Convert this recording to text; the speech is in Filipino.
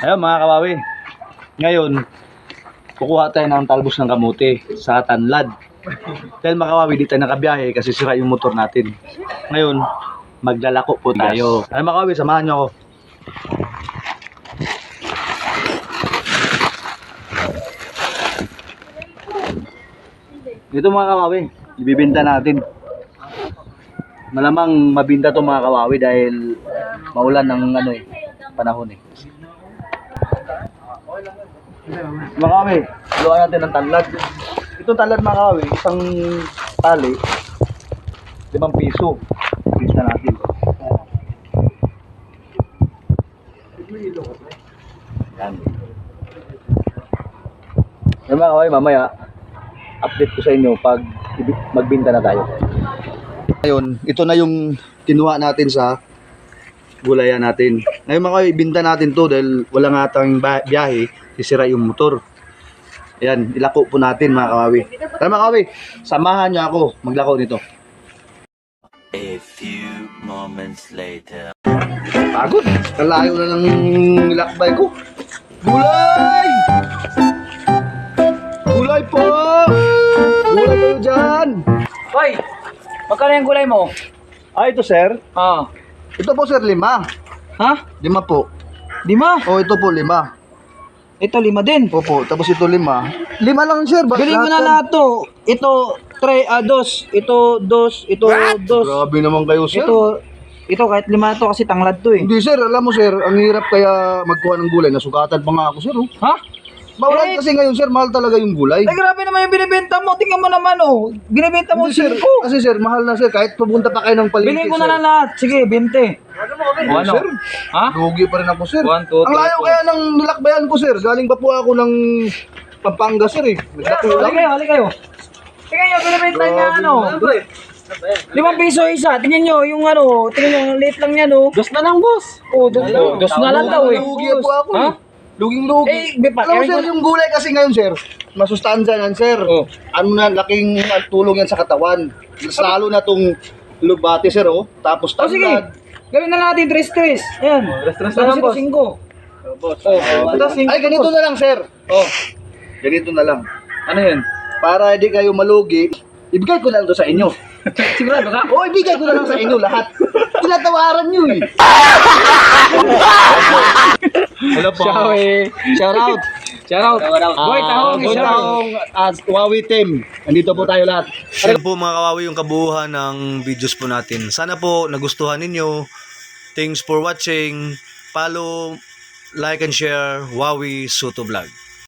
Ayun mga kawawi. Ngayon, kukuha tayo ng talbos ng kamote sa tanlad. Dahil mga kawawi, di tayo nakabiyahe kasi sira yung motor natin. Ngayon, maglalako po tayo. Ayun mga kawawi, samahan nyo ako. Ito mga kawawi, ibibenta natin. Malamang mabinta to mga kawawi dahil maulan ng panahon eh. Mga kawawi, luwan natin ng tanlad. Itong tanlad mga kawawi, isang tali, 5 piso. Bista natin. Yan. Yan mga kawawi, mamaya update ko sa inyo pag magbinta na tayo. Ngayon, ito na yung kinuha natin sa gulayan natin. Ngayon mga kawawi, ibinta natin to dahil wala nga tayong biyahe, sisira yung motor. Ayan, ilako po natin mga kawawi. Tara mga kawawi, samahan niyo ako maglako nito. A few moments later. Pagod, kalayo na ng nilakbay ko. Gulay! Gulay po! Gulay kayo dyan! Hoy! Magkano yung gulay mo? Ito sir. Ah. Ito po sir, 5. Ha? 5 po. 5? Oh, ito po 5. Ito 5 din. Opo, tapos ito 5. 5 lang sir. Bilhin mo na lahat to. Ito 2, ito 2, ito 2. Grabe naman kayo sir. Ito kahit 5 to kasi tanglad to eh. Hindi sir, alam mo sir, ang hirap kaya magkuha ng gulay. Nasugatan pa nga ako sir. Oh. Ha? Maulan kasi ngayon sir, mahal talaga yung gulay. Ay grabe naman yung binibenta mo. Tingnan mo naman oh. Binibenta mo Hindi, sir, 5. kasi sir, mahal na sir. Kahit pupunta pa kayo ng palengke Bilhin mo sir. na lang lahat. Sige, 20. Ano? Sir, Ha? lugi pa rin ako sir. 1, 2, 3, Ang layo kaya ng nilakbayan ko sir. Galing pa po ako ng Pampanga sir eh. Naglako lang. Hali kayo. Tingnan nyo, binibenta niya ano. 5 piso isa. Tingnan nyo, yung ano, tingnan nyo, late lang yan oh. Dos na lang boss. Oh, dos na lang daw eh. Lugi po ako Ha? eh. Luging-lugi. Eh, bipa, Alam mo sir, yung gulay kasi ngayon sir, masustansya yan sir. Oh. Ano na, laking tulong yan sa katawan. Lalo na tong lubati sir oh. Tapos Oh, sige. tanglad. Gawin na natin 3-3. Ayan. Tres-tres Tapos na lang, ito boss. 5. Oh, ito 5. Ay, ganito na lang sir. Oh, Ganito na lang. ano yun? Para hindi kayo malugi, ibigay ko na lang to sa inyo. Sigurado ka? Oo, ibigay ko na lang sa inyo lahat. Tinatawaran nyo eh. Hello po. Shout out. Shout out. Boy, tahong. Boy, tahong at Wawi team. Nandito po tayo lahat. Yan po mga kawawi yung kabuuhan ng videos po natin. Sana po nagustuhan ninyo. Thanks for watching. Follow, like and share Wawi Soto Vlog.